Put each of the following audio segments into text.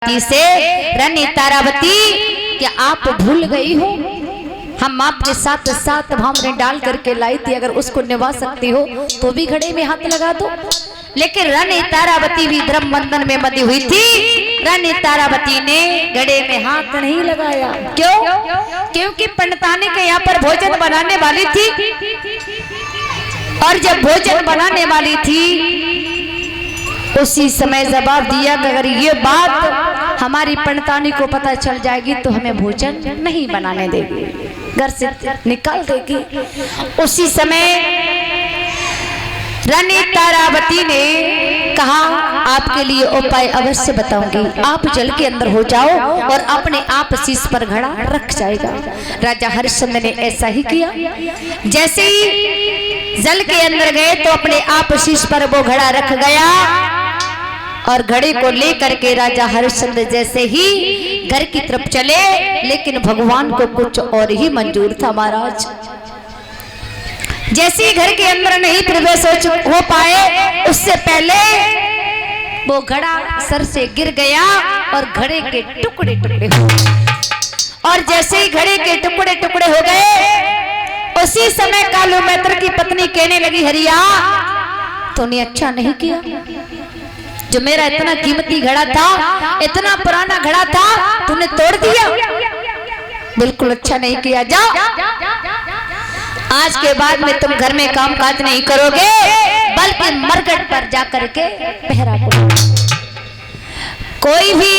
से रानी तारावती क्या आप भूल गई हो? हम आपके साथ साथ भामरे डाल करके लाई थी, अगर उसको निभा सकती हो तो भी घड़े में हाथ लगा दो। लेकिन रानी तारावती भी धर्म बंधन में बंधी हुई थी। रानी तारावती ने घड़े में हाथ नहीं लगाया। क्यों? क्योंकि पंडितानी के यहाँ पर भोजन बनाने वाली थी, और जब भोजन बनाने वाली थी उसी समय जवाब दिया कि अगर ये बात हमारी पंडितानी को पता चल जाएगी तो हमें भोजन नहीं बनाने देगी, घर से निकाल देगी। उसी समय रानी तारावती ने कहा, आपके लिए उपाय अवश्य बताऊंगी, आप जल के अंदर हो जाओ और अपने आप शीश पर घड़ा रख जाएगा। राजा हरिश्चंद्र ने ऐसा ही किया। जैसे ही जल के अंदर गए तो अपने आप शीश पर वो घड़ा रख गया, और घड़े को लेकर के राजा हरिश्चंद्र जैसे ही घर की तरफ चले, लेकिन भगवान को कुछ और ही मंजूर था महाराज। जैसे ही घर के अंदर नहीं प्रवेश हो पाए, उससे पहले वो घड़ा सर से गिर गया और घड़े के टुकड़े टुकड़े हो गए। और जैसे ही घड़े के टुकड़े टुकड़े हो गए, उसी समय कालू मैत्र की पत्नी कहने लगी, हरिया तूने अच्छा नहीं किया, जो मेरा इतना कीमती घड़ा था, इतना पुराना घड़ा था, तूने तोड़ दिया, बिल्कुल अच्छा नहीं किया। जा आज के बाद में तुम घर में काम काज नहीं करोगे, बल्कि मरघट पर जाकर के पहरा करो। कोई भी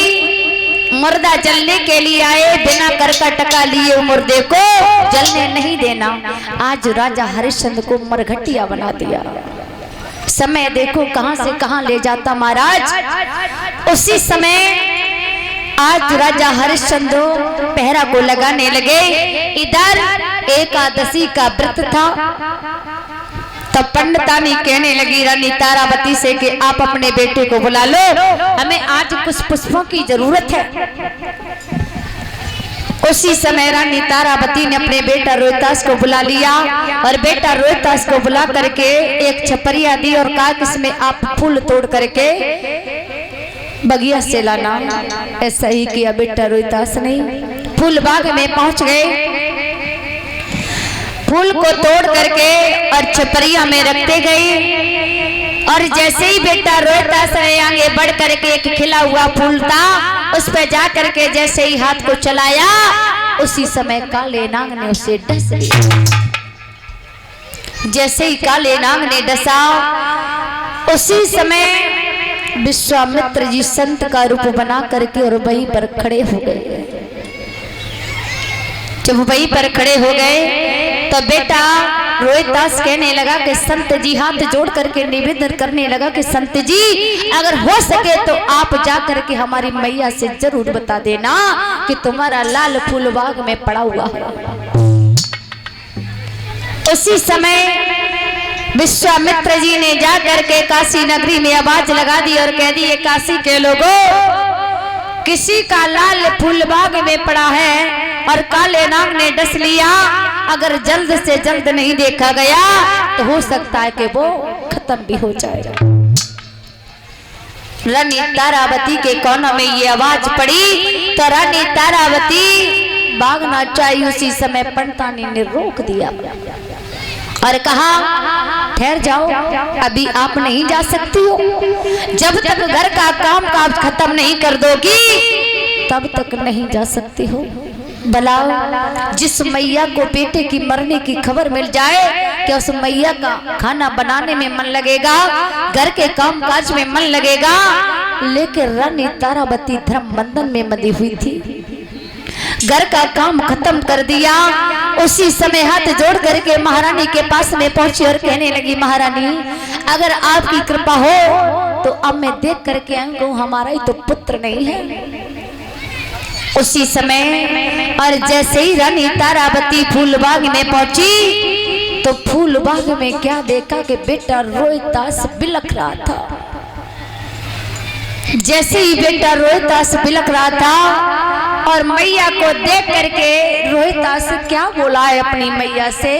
मुर्दा जलने के लिए आए, बिना कर का टका लिए मुर्दे को जलने नहीं देना। आज राजा हरिश्चंद्र को मरघटिया बना दिया। समय देखो कहां से कहां ले जाता महाराज। उसी समय आज राजा हरिश्चंद्र पहरा को लगाने लगे। इधर एकादशी का व्रत था। तब पंडितानी कहने लगी रानी तारावती से कि आप अपने बेटे को बुला लो, हमें आज कुछ पुष्पों की जरूरत है। उसी समय रानी तारावती ने अपने बेटा रोहितास को बुला लिया, और बेटा रोहितास को बुला करके एक छपरिया दी और कहा कि इसमें आप फूल तोड़ करके बगिया से लाना। ऐसा ही किया बेटा रोहितास ने। फूल बाग में पहुंच गए, फूल को तोड़ करके और छपरिया में रखते गए। और जैसे ही बेटा रोहितास ने आगे बढ़ करके एक खिला हुआ फूल था, उस पर जा करके जैसे ही हाथ को चलाया, उसी समय काले नाग ने उसे डस लिया। जैसे ही काले नाग ने डसा, उसी समय विश्वामित्र जी संत का रूप बना करके और वहीं पर खड़े हो गए। जब वहीं पर खड़े हो गए तो बेटा रोहितास कहने लगा कि संत जी, हाथ जोड़ करके निवेदन करने लगा कि संत जी, अगर हो सके तो आप जा करके हमारी मैया से जरूर बता देना कि तुम्हारा लाल फूल बाग में पड़ा हुआ है। उसी समय विश्वामित्र जी ने जा करके काशी नगरी में आवाज लगा दी और कह दी, काशी के लोगों, किसी का लाल फूल बाग में पड़ा है और काले नाग ने डस लिया। अगर जल्द से जल्द नहीं देखा गया तो हो सकता है कि वो खत्म भी हो जाएगा। रानी तारावती के कोनों में ये आवाज पड़ी तो रानी तारावती भागना चाहिए। उसी समय पंडितानी ने रोक दिया और कहा, ठहर जाओ, अभी आप नहीं जा सकती हो। जब तक घर का काम काज खत्म नहीं कर दोगी तब तक नहीं जा सकती हो। भला जिस मैया को बेटे की मरने की खबर मिल जाए, क्या उस मैया का खाना बनाने में मन लगेगा, घर के काम काज में मन लगेगा? लेकिन रानी तारावती धर्म बंधन में बंधी हुई थी, घर का काम खत्म कर दिया। उसी समय हाथ जोड़ करके महारानी के पास में पहुंची और कहने लगी, महारानी अगर आपकी कृपा हो तो अब मैं देख करके आई हूं, हमारा ही तो पुत्र नहीं है। उसी समय और जैसे ही रानी तारावती फूलबाग में पहुंची तो फूलबाग में क्या देखा कि बेटा रोहितास बिलख रहा था। जैसे ही बेटा रोहितास बिलख रहा था और मैया को देख करके रोहितास क्या बोला है अपनी मैया से,